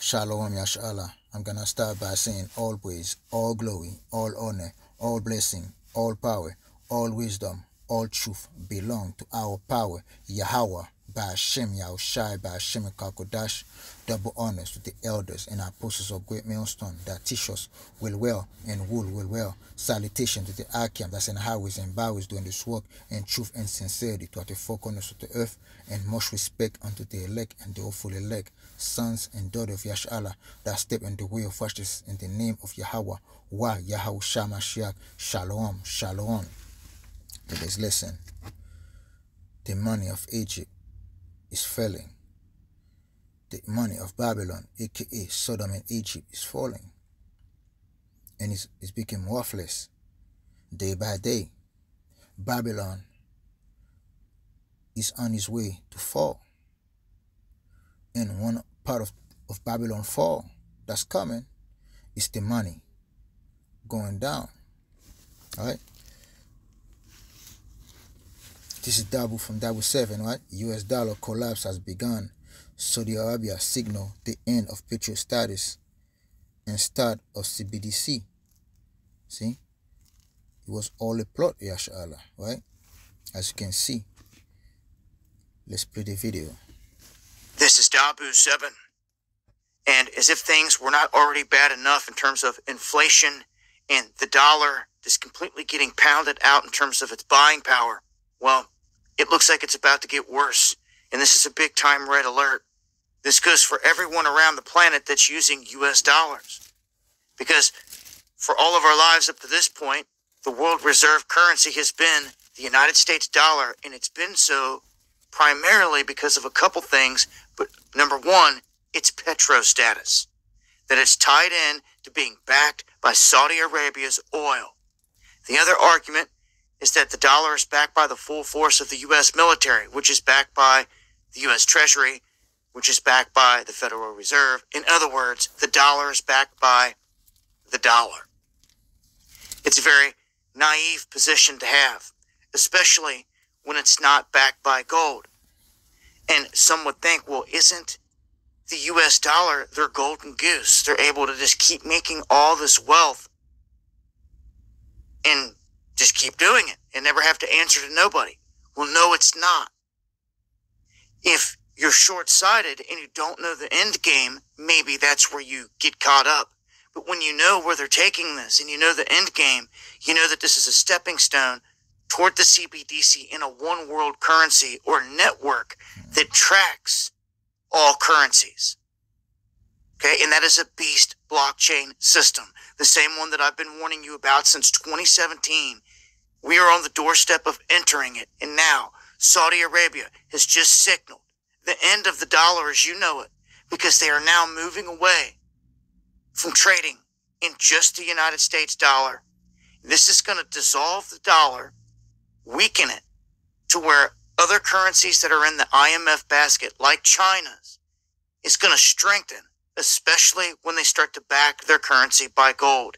Shalom Yashala. I'm gonna start by saying all praise, all glory, all honor, all blessing, all power, all wisdom, all truth belong to our power, Yahweh, by Hashem Yahushai, by Hashem Kakodash. Double honors to the elders and apostles of great millstone that teach us will well and will well. Salutation to the Akim that's in highways and byways doing this work in truth and sincerity to the four corners of the earth, and much respect unto the elect and the hopeful elect, sons and daughters of Yashala that step in the way of righteousness in the name of Yahweh. Wa Yahushua Mashiach. Shalom, shalom. Today's lesson: the money of Egypt is failing. The money of Babylon, aka Sodom and Egypt, is falling, and it's becoming worthless day by day. Babylon is on its way to fall, and one part of Babylon fall that's coming is the money going down. All right. This is double from double 7, right? US dollar collapse has begun. Saudi Arabia signal the end of petrol status and start of CBDC. See? It was all a plot, Yashala, right? As you can see. Let's play the video. This is m.o.t.b. And as if things were not already bad enough in terms of inflation and the dollar just completely getting pounded out in terms of its buying power, well, it looks like it's about to get worse. And this is a big time red alert. This goes for everyone around the planet that's using US dollars. Because for all of our lives up to this point, the world reserve currency has been the United States dollar, and it's been so primarily because of a couple things. But number one, its petro status, that it's tied in to being backed by Saudi Arabia's oil. The other argument is that the dollar is backed by the full force of the U.S. military, which is backed by the U.S. Treasury, which is backed by the Federal Reserve. In other words, the dollar is backed by the dollar. It's a very naive position to have, especially when it's not backed by gold. And some would think, well, isn't the U.S. dollar their golden goose? They're able to just keep making all this wealth and just keep doing it and never have to answer to nobody. Well, no, it's not. If you're short-sighted and you don't know the end game, maybe that's where you get caught up. But when you know where they're taking this and you know the end game, you know that this is a stepping stone toward the CBDC in a one-world currency or network that tracks all currencies. Okay, and that is a beast blockchain system, the same one that I've been warning you about since 2017. We are on the doorstep of entering it, and now Saudi Arabia has just signaled the end of the dollar as you know it, because they are now moving away from trading in just the United States dollar. This is going to dissolve the dollar, weaken it to where other currencies that are in the IMF basket, like China's, is going to strengthen, especially when they start to back their currency by gold.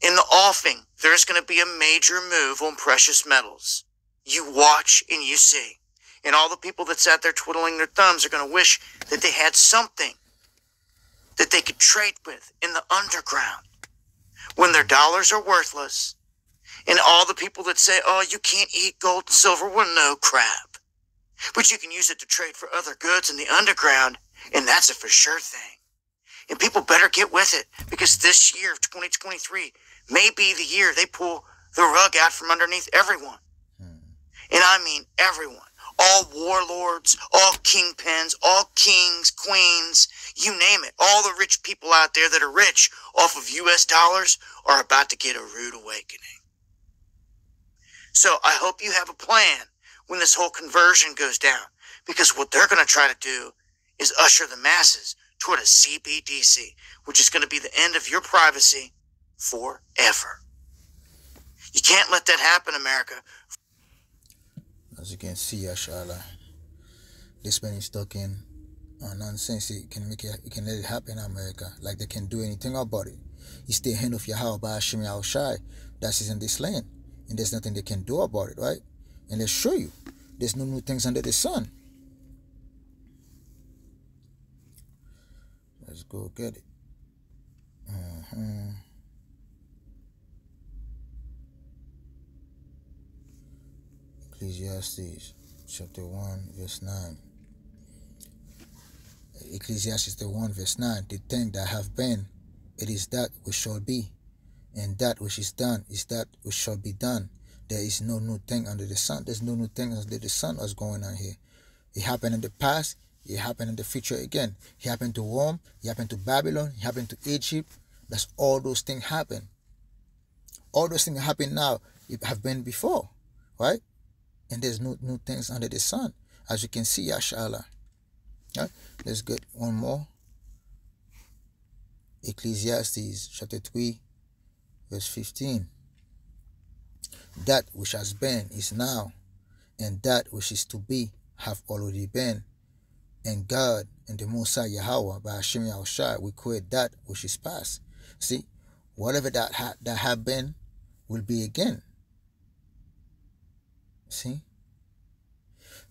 In the offing, there's going to be a major move on precious metals. You watch and you see. And all the people that sat there twiddling their thumbs are going to wish that they had something that they could trade with in the underground when their dollars are worthless. And all the people that say, oh, you can't eat gold and silver, well, no crap. But you can use it to trade for other goods in the underground, and that's a for sure thing. And people better get with it, because this year of 2023 may be the year they pull the rug out from underneath everyone. And I mean everyone. All warlords, all kingpins, all kings, queens, you name it. All the rich people out there that are rich off of US dollars are about to get a rude awakening. So I hope you have a plan when this whole conversion goes down, because what they're going to try to do is usher the masses toward a CBDC, which is going to be the end of your privacy forever. You can't let that happen, America. As you can see, Yashala, this man is talking nonsense. It can let it happen in America, like they can do anything about it. It's the hand of Yahweh by Hashem Yahushai that is in this land, and there's nothing they can do about it, right? And let's show you, there's no new things under the sun. Let's go get it. Ecclesiastes chapter 1 verse 9. Ecclesiastes 1 verse 9. The thing that have been, it is that which shall be, and that which is done is that which shall be done. There is no new thing under the sun. There's no new thing under the sun that's going on here. It happened in the past. It happened in the future again. It happened to Rome. It happened to Babylon. It happened to Egypt. That's all those things happen. All those things happen now. It have been before, right? And there's no new things under the sun, as you can see, Yashala. Right? Let's get one more. Ecclesiastes chapter 3 verse 15. That which has been is now, and that which is to be have already been. And God and the Most High Yahweh by Hashem Yahushua will create that which is past. See, whatever that have been will be again. See,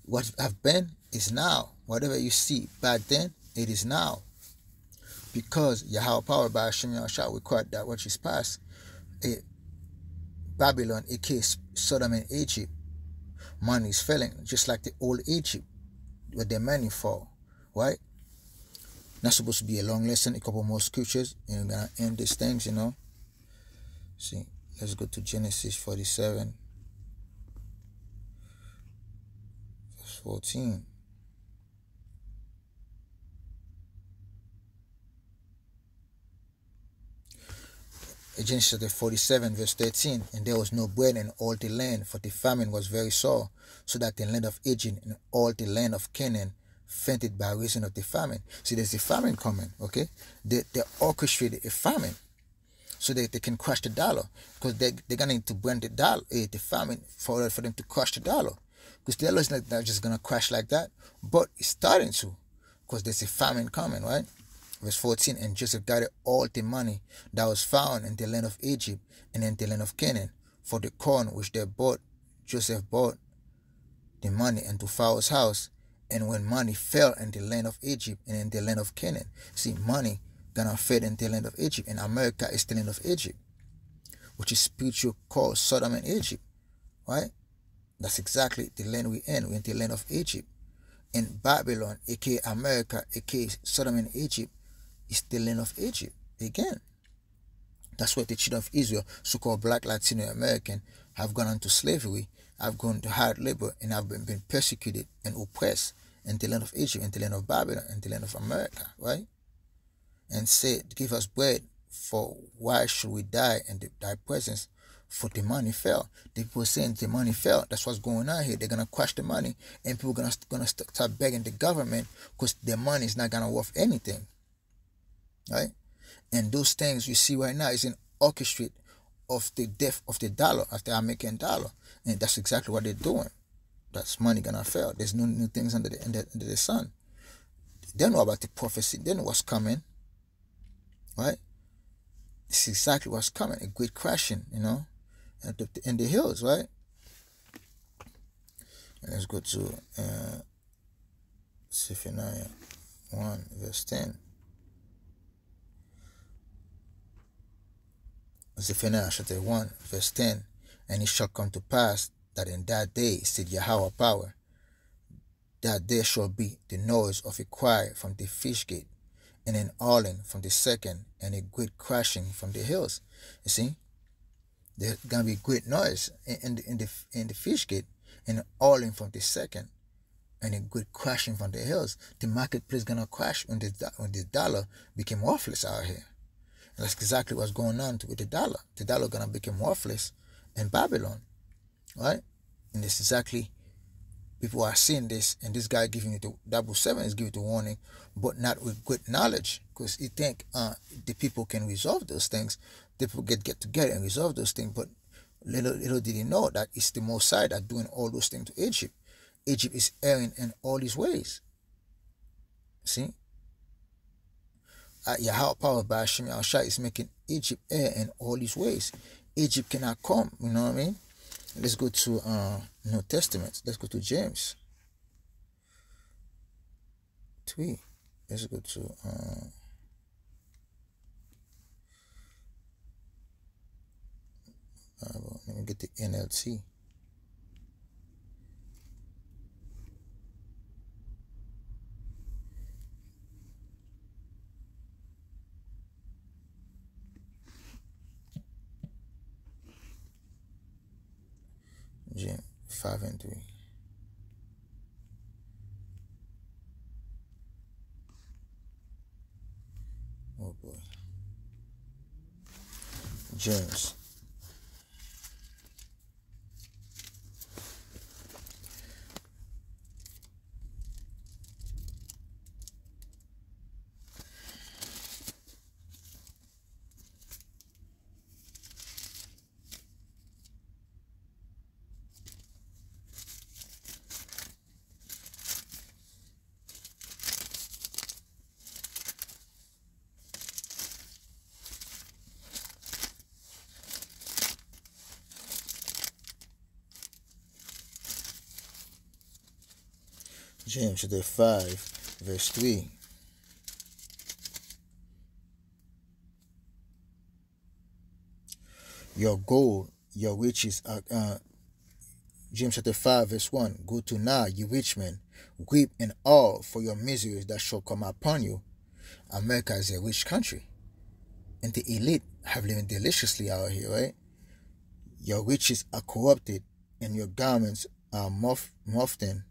what have been is now. Whatever you see back then, it is now. Because Yahweh power by Hashem Yahushua will create that which is past. Babylon, aka Sodom and Egypt, money is failing just like the old Egypt where their money fall, right? Not supposed to be a long lesson, a couple more scriptures, and we're gonna end these things, you know. See, let's go to Genesis 47 verse 14. Genesis 47 verse 13. And there was no bread in all the land, for the famine was very sore, so that the land of Egypt and all the land of Canaan fainted by reason of the famine. See, there's a famine coming, okay? They orchestrated a famine so that they can crush the dollar, because they're going to need to burn the dollar, the famine, for them to crush the dollar. Because the dollar is not just going to crash like that, but it's starting to, because there's a famine coming, right? Verse 14, and Joseph gathered all the money that was found in the land of Egypt and in the land of Canaan for the corn which they bought. Joseph bought the money into Pharaoh's house. And when money fell in the land of Egypt and in the land of Canaan, see, money gonna fade in the land of Egypt, and America is the land of Egypt, which is spiritual called Sodom and Egypt, right? That's exactly the land we're in. We're in the land of Egypt. And Babylon, aka America, aka Sodom and Egypt, is the land of Egypt again. That's why the children of Israel, so-called black Latino American, have gone into slavery, have gone to hard labor, and have been persecuted and oppressed in the land of Egypt, in the land of Babylon, in the land of America, right? And said, give us bread, for why should we die in thy presence? For the money fell. The people saying the money fell. That's what's going on here. They're gonna crush the money, and people are gonna start begging the government, because their money is not gonna worth anything, right? And those things you see right now is an orchestrate of the death of the dollar, of the American dollar, and that's exactly what they're doing. That's money gonna fail. There's no new things under the sun. They know about the prophecy. They know what's coming, right? It's exactly what's coming. A great crashing, you know, in the hills, right? And let's go to Zephaniah 1 verse 10. Zephaniah chapter 1 verse 10. And it shall come to pass that in that day, said Yahweh power, that there shall be the noise of a cry from the fish gate, and an howling from the second, and a great crashing from the hills. You see, there's gonna be great noise in the fish gate, and howling from the second, and a great crashing from the hills. The marketplace gonna crash when the dollar became worthless out here. And that's exactly what's going on with the dollar. The dollar gonna become worthless in Babylon, right? And it's exactly, people are seeing this, and this guy giving it the 7 is giving the warning, but not with good knowledge, because he think the people can resolve those things. The people get together and resolve those things, but little did he know that it's the Most High that doing all those things to Egypt. Egypt is erring in all his ways. See, Yahweh power by Hashem Yahushua is making Egypt err in all his ways. Egypt cannot come. You know what I mean? Let's go to New Testament. Let's go to James 3. Let's go to take NLT. James 5 and 3. Oh boy. James. James chapter 5, verse 3. Your gold, your riches are James chapter 5, verse 1. Go to now, you rich men, weep and all for your miseries that shall come upon you. America is a rich country, and the elite have living deliciously out here, right? Your riches are corrupted, and your garments are moth in.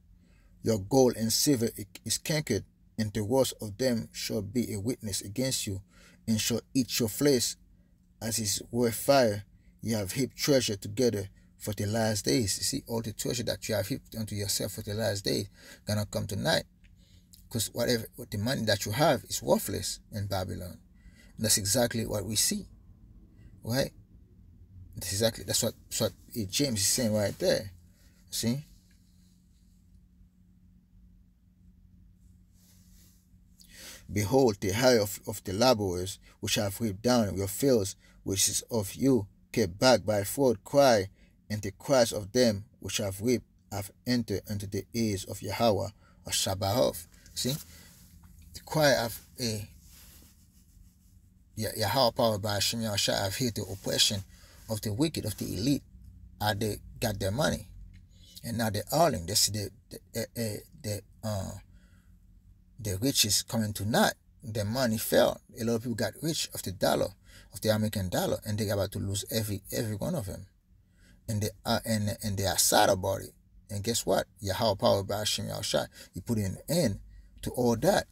Your gold and silver is cankered, and the worst of them shall be a witness against you, and shall eat your flesh as is worth fire. You have heaped treasure together for the last days. You see, all the treasure that you have heaped unto yourself for the last days gonna come tonight. Because what the money that you have is worthless in Babylon. And that's exactly what we see. Right? That's what James is saying right there. See? Behold, the hire of the laborers which have reaped down your fields, which is of you, kept back by fraud, cry, and the cries of them which have reaped have entered into the ears of Yahweh or Shabbaoth. See? The cry of Yahweh power by Hashem Yahushua have heard the oppression of the wicked, of the elite. They got their money, and now they're howling. They see the riches coming to naught. Their money fell. A lot of people got rich of the dollar, of the American dollar, and they're about to lose every one of them. And they are sad about it. And guess what? Yahweh power by Hashem Yahushua, he put an end to all that,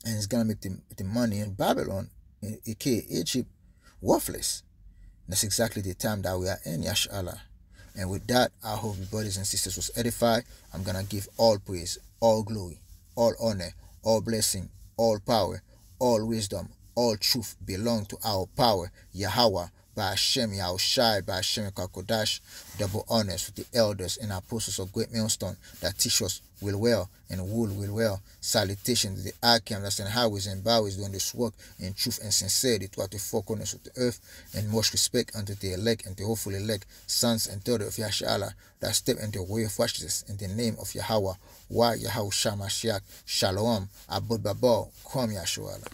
and it's gonna make the money in Babylon, aka Egypt, worthless. That's exactly the time that we are in, Yashallah. And with that, I hope you brothers and sisters was edified. I'm gonna give all praise, all glory, all honor, all blessing, all power, all wisdom, all truth belong to our power, Yahweh, by Hashem Yahushai, by Hashem Kakodash. Double honors to the elders and apostles of Great Millstone that teach us will well and will well. Salutation to the Arkham that's in highways and byways doing this work in truth and sincerity throughout the four corners of the earth, and much respect unto the elect and the hopeful elect, sons and daughters of Yahshua that step into the way of righteousness in the name of Yahweh. Wa Yahushua Mashiach, Shalom, Abud Babal, Kwam Yahshua.